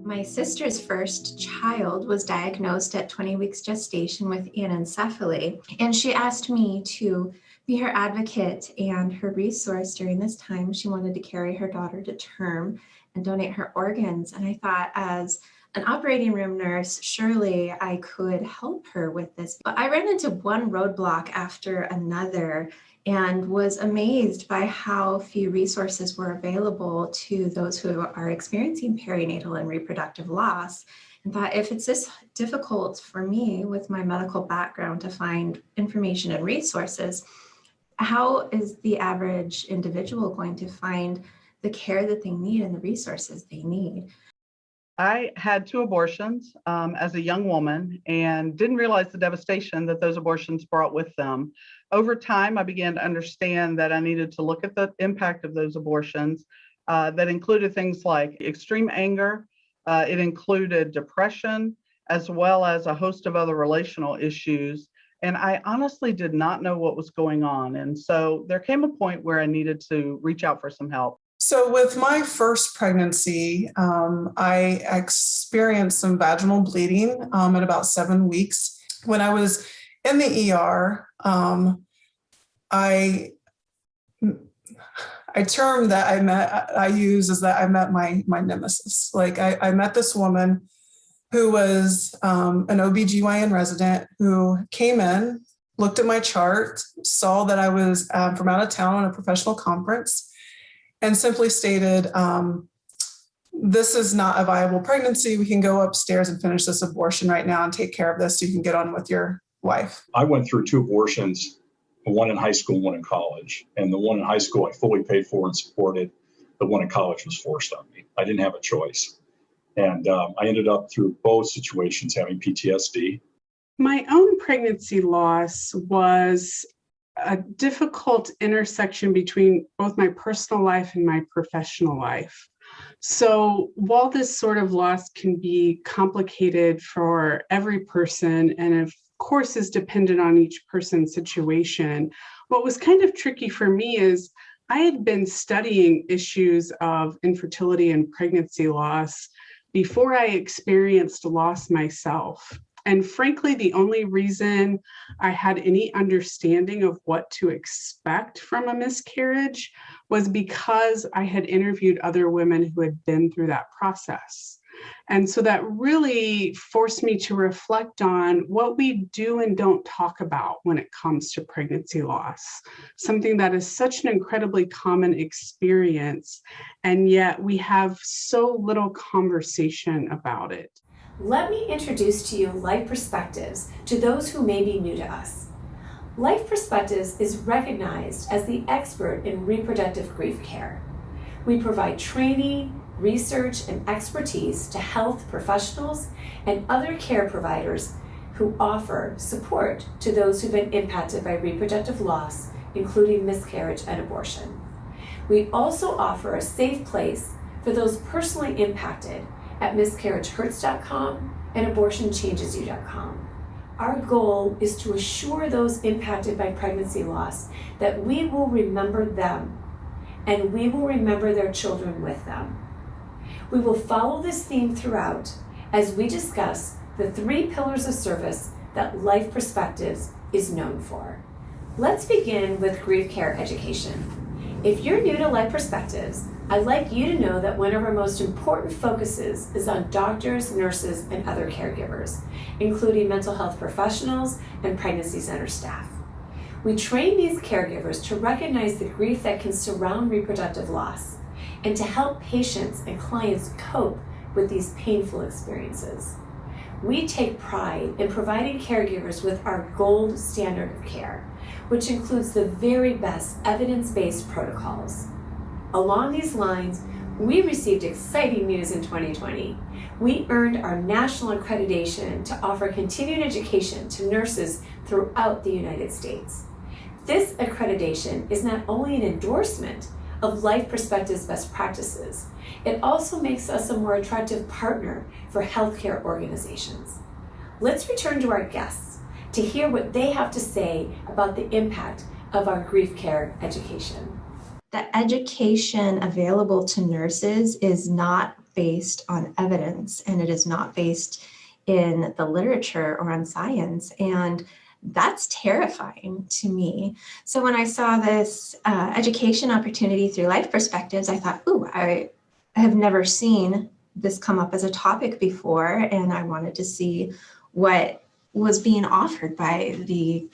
My sister's first child was diagnosed at 20 weeks gestation with anencephaly, and she asked me to be her advocate and her resource during this time. She wanted to carry her daughter to term and donate her organs. And I thought, as an operating room nurse, surely I could help her with this. But I ran into one roadblock after another and was amazed by how few resources were available to those who are experiencing perinatal and reproductive loss. And thought, if it's this difficult for me with my medical background to find information and resources, how is the average individual going to find the care that they need and the resources they need? I had two abortions as a young woman and didn't realize the devastation that those abortions brought with them. Over time, I began to understand that I needed to look at the impact of those abortions that included things like extreme anger. It included depression, as well as a host of other relational issues. And I honestly did not know what was going on. And so there came a point where I needed to reach out for some help. So with my first pregnancy, I experienced some vaginal bleeding at about 7 weeks. When I was in the ER, I term that I use is that I met my nemesis. Like I met this woman who was an OBGYN resident who came in, looked at my chart, saw that I was from out of town on a professional conference, and simply stated, this is not a viable pregnancy. We can go upstairs and finish this abortion right now and take care of this so you can get on with your life. I went through two abortions, one in high school, one in college. And the one in high school I fully paid for and supported. The one in college was forced on me. I didn't have a choice. And I ended up through both situations having PTSD. My own pregnancy loss was a difficult intersection between both my personal life and my professional life. So while this sort of loss can be complicated for every person, and of course is dependent on each person's situation, what was kind of tricky for me is I had been studying issues of infertility and pregnancy loss before I experienced loss myself. And frankly, the only reason I had any understanding of what to expect from a miscarriage was because I had interviewed other women who had been through that process. And so that really forced me to reflect on what we do and don't talk about when it comes to pregnancy loss, something that is such an incredibly common experience, and yet we have so little conversation about it. Let me introduce to you Life Perspectives to those who may be new to us. Life Perspectives is recognized as the expert in reproductive grief care. We provide training, research, and expertise to health professionals and other care providers who offer support to those who've been impacted by reproductive loss, including miscarriage and abortion. We also offer a safe place for those personally impacted at miscarriagehurts.com and abortionchangesyou.com. Our goal is to assure those impacted by pregnancy loss that we will remember them and we will remember their children with them. We will follow this theme throughout as we discuss the 3 pillars of service that Life Perspectives is known for. Let's begin with grief care education. If you're new to Life Perspectives, I'd like you to know that one of our most important focuses is on doctors, nurses, and other caregivers, including mental health professionals and pregnancy center staff. We train these caregivers to recognize the grief that can surround reproductive loss and to help patients and clients cope with these painful experiences. We take pride in providing caregivers with our gold standard of care, which includes the very best evidence-based protocols. Along these lines, we received exciting news in 2020. We earned our national accreditation to offer continuing education to nurses throughout the United States. This accreditation is not only an endorsement of Life Perspectives best practices, it also makes us a more attractive partner for healthcare organizations. Let's return to our guests to hear what they have to say about the impact of our grief care education. The education available to nurses is not based on evidence, and it is not based in the literature or on science. And that's terrifying to me. So when I saw this education opportunity through Life Perspectives, I thought, ooh, I have never seen this come up as a topic before, and I wanted to see what was being offered by the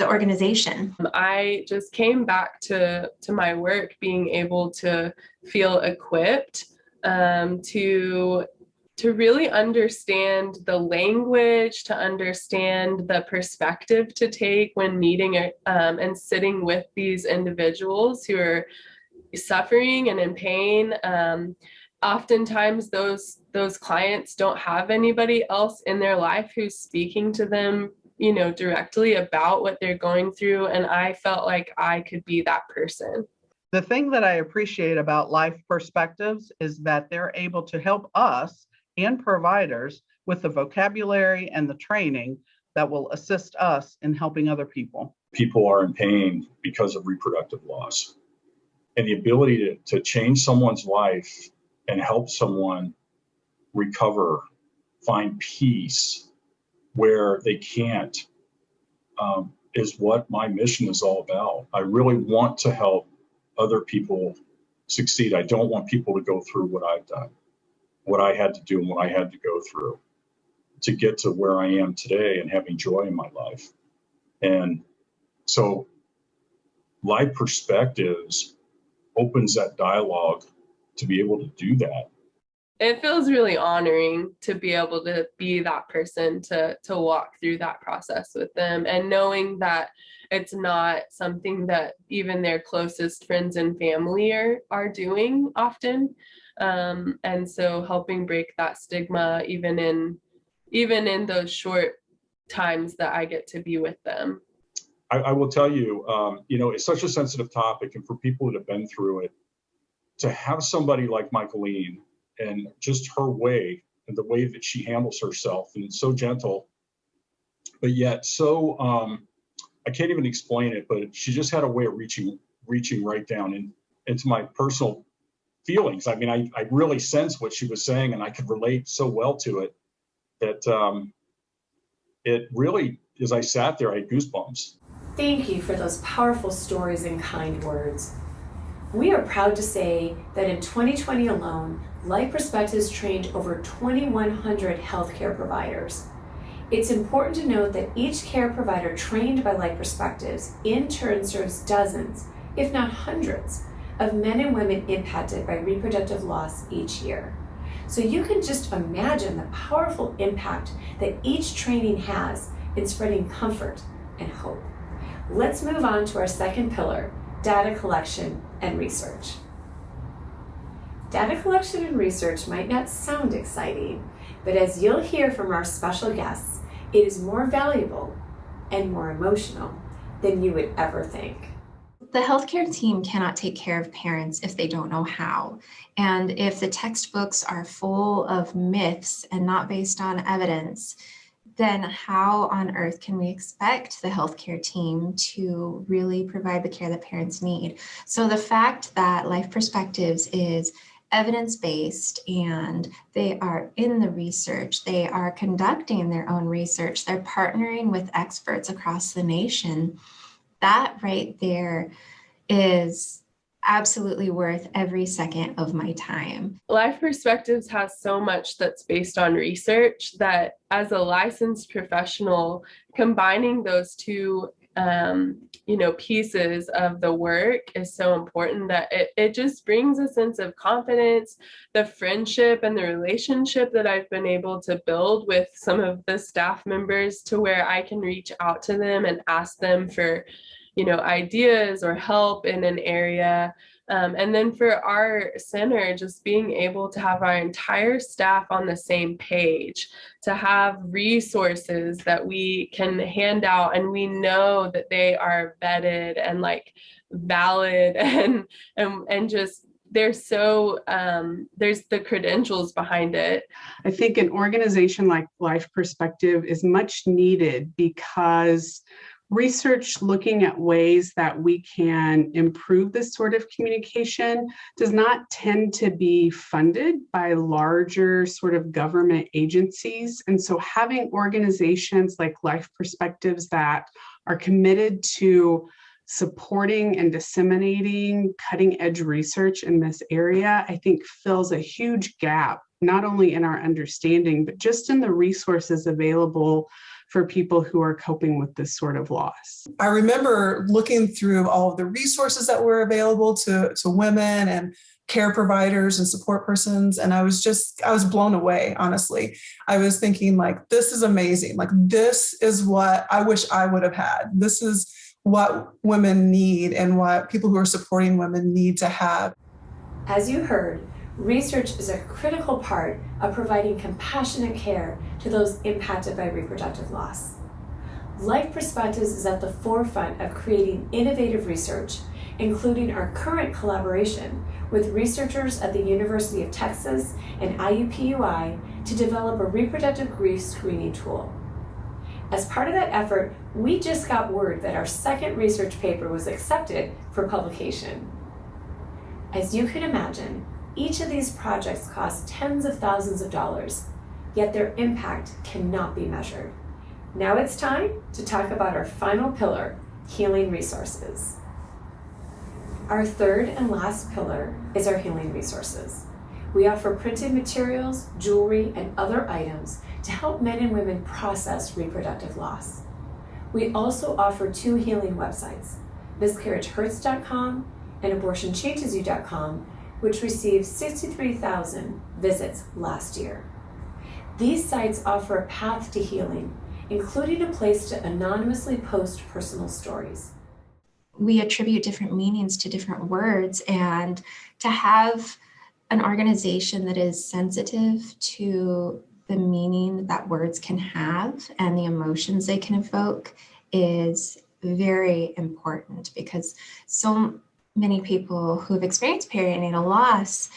organization. I just came back to my work being able to feel equipped to really understand the language, to understand the perspective to take when meeting and sitting with these individuals who are suffering and in pain. Oftentimes those clients don't have anybody else in their life who's speaking to them, directly about what they're going through. And I felt like I could be that person. The thing that I appreciate about Life Perspectives is that they're able to help us and providers with the vocabulary and the training that will assist us in helping other people. People are in pain because of reproductive loss. And the ability to change someone's life and help someone recover, find peace where they can't, is what my mission is all about. I really want to help other people succeed. I don't want people to go through what I've done, what I had to do and what I had to go through to get to where I am today and having joy in my life. And so Life Perspectives opens that dialogue to be able to do that. It feels really honoring to be able to be that person, to walk through that process with them, and knowing that it's not something that even their closest friends and family are doing often. And so helping break that stigma, even in those short times that I get to be with them. I will tell you, it's such a sensitive topic, and for people that have been through it, to have somebody like Michaeline and just her way and the way that she handles herself, and so gentle, but yet so, I can't even explain it, but she just had a way of reaching right down into my personal feelings. I mean, I really sensed what she was saying, and I could relate so well to it that it really, as I sat there, I had goosebumps. Thank you for those powerful stories and kind words. We are proud to say that in 2020 alone, Life Perspectives trained over 2,100 healthcare providers. It's important to note that each care provider trained by Life Perspectives in turn serves dozens, if not hundreds, of men and women impacted by reproductive loss each year. So you can just imagine the powerful impact that each training has in spreading comfort and hope. Let's move on to our second pillar, data collection and research. Data collection and research might not sound exciting, but as you'll hear from our special guests, it is more valuable and more emotional than you would ever think. The healthcare team cannot take care of parents if they don't know how. And if the textbooks are full of myths and not based on evidence, then how on earth can we expect the healthcare team to really provide the care that parents need? So the fact that Life Perspectives is evidence-based and they are in the research, they are conducting their own research, they're partnering with experts across the nation, that right there is absolutely worth every second of my time. Life Perspectives has so much that's based on research that as a licensed professional, combining those two pieces of the work is so important that it just brings a sense of confidence, the friendship and the relationship that I've been able to build with some of the staff members to where I can reach out to them and ask them for ideas or help in an area. And then for our center, just being able to have our entire staff on the same page, to have resources that we can hand out and we know that they are vetted and valid and just there's the credentials behind it. I think an organization like Life Perspective is much needed because Research looking at ways that we can improve this sort of communication does not tend to be funded by larger sort of government agencies. And so having organizations like Life Perspectives that are committed to supporting and disseminating cutting edge research in this area, I think fills a huge gap, not only in our understanding, but just in the resources available for people who are coping with this sort of loss. I remember looking through all of the resources that were available to women and care providers and support persons. And I was blown away, honestly. I was thinking like, this is amazing. Like, this is what I wish I would have had. This is what women need and what people who are supporting women need to have. As you heard, research is a critical part of providing compassionate care to those impacted by reproductive loss. Life Perspectives is at the forefront of creating innovative research, including our current collaboration with researchers at the University of Texas and IUPUI to develop a reproductive grief screening tool. As part of that effort, we just got word that our second research paper was accepted for publication. As you can imagine, each of these projects costs tens of thousands of dollars, yet their impact cannot be measured. Now it's time to talk about our final pillar, healing resources. Our third and last pillar is our healing resources. We offer printed materials, jewelry, and other items to help men and women process reproductive loss. We also offer 2 healing websites, miscarriagehurts.com and abortionchangesyou.com, which received 63,000 visits last year. These sites offer a path to healing, including a place to anonymously post personal stories. We attribute different meanings to different words, and to have an organization that is sensitive to the meaning that words can have and the emotions they can evoke is very important, because so many people who have experienced perinatal loss,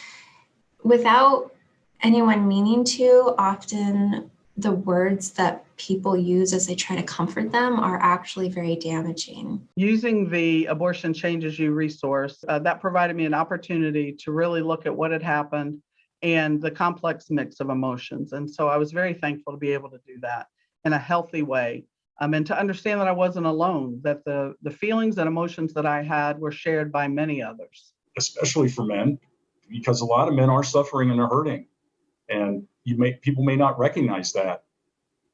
without anyone meaning to, often the words that people use as they try to comfort them are actually very damaging. Using the Abortion Changes You resource, that provided me an opportunity to really look at what had happened and the complex mix of emotions. And so I was very thankful to be able to do that in a healthy way. And to understand that I wasn't alone, that the feelings and emotions that I had were shared by many others. Especially for men, because a lot of men are suffering and are hurting. And people may not recognize that,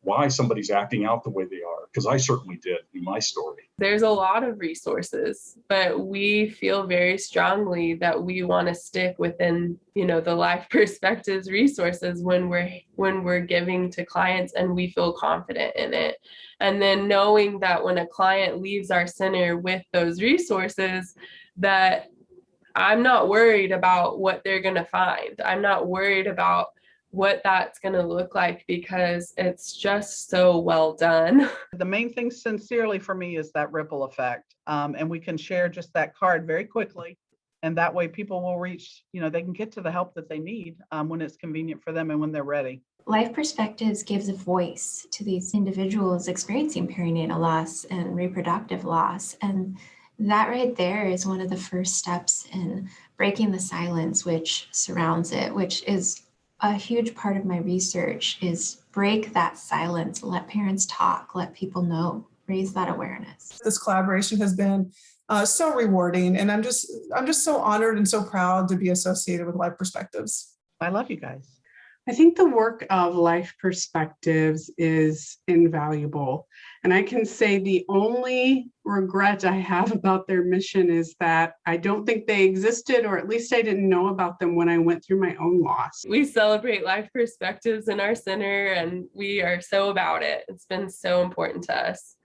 why somebody's acting out the way they are, because I certainly did in my story. There's a lot of resources, but we feel very strongly that we want to stick within, the Life Perspectives resources when we're giving to clients, and we feel confident in it. And then knowing that when a client leaves our center with those resources, that I'm not worried about what they're going to find. I'm not worried about what that's going to look like, because it's just so well done. The main thing sincerely for me is that ripple effect. And we can share just that card very quickly. And that way people will reach, they can get to the help that they need when it's convenient for them and when they're ready. Life Perspectives gives a voice to these individuals experiencing perinatal loss and reproductive loss. And that right there is one of the first steps in breaking the silence which surrounds it, which is a huge part of my research, is break that silence, let parents talk, let people know, raise that awareness. This collaboration has been so rewarding, and I'm just so honored and so proud to be associated with Life Perspectives. I love you guys. I think the work of Life Perspectives is invaluable. And I can say the only regret I have about their mission is that I don't think they existed, or at least I didn't know about them when I went through my own loss. We celebrate Life Perspectives in our center, and we are so about it. It's been so important to us.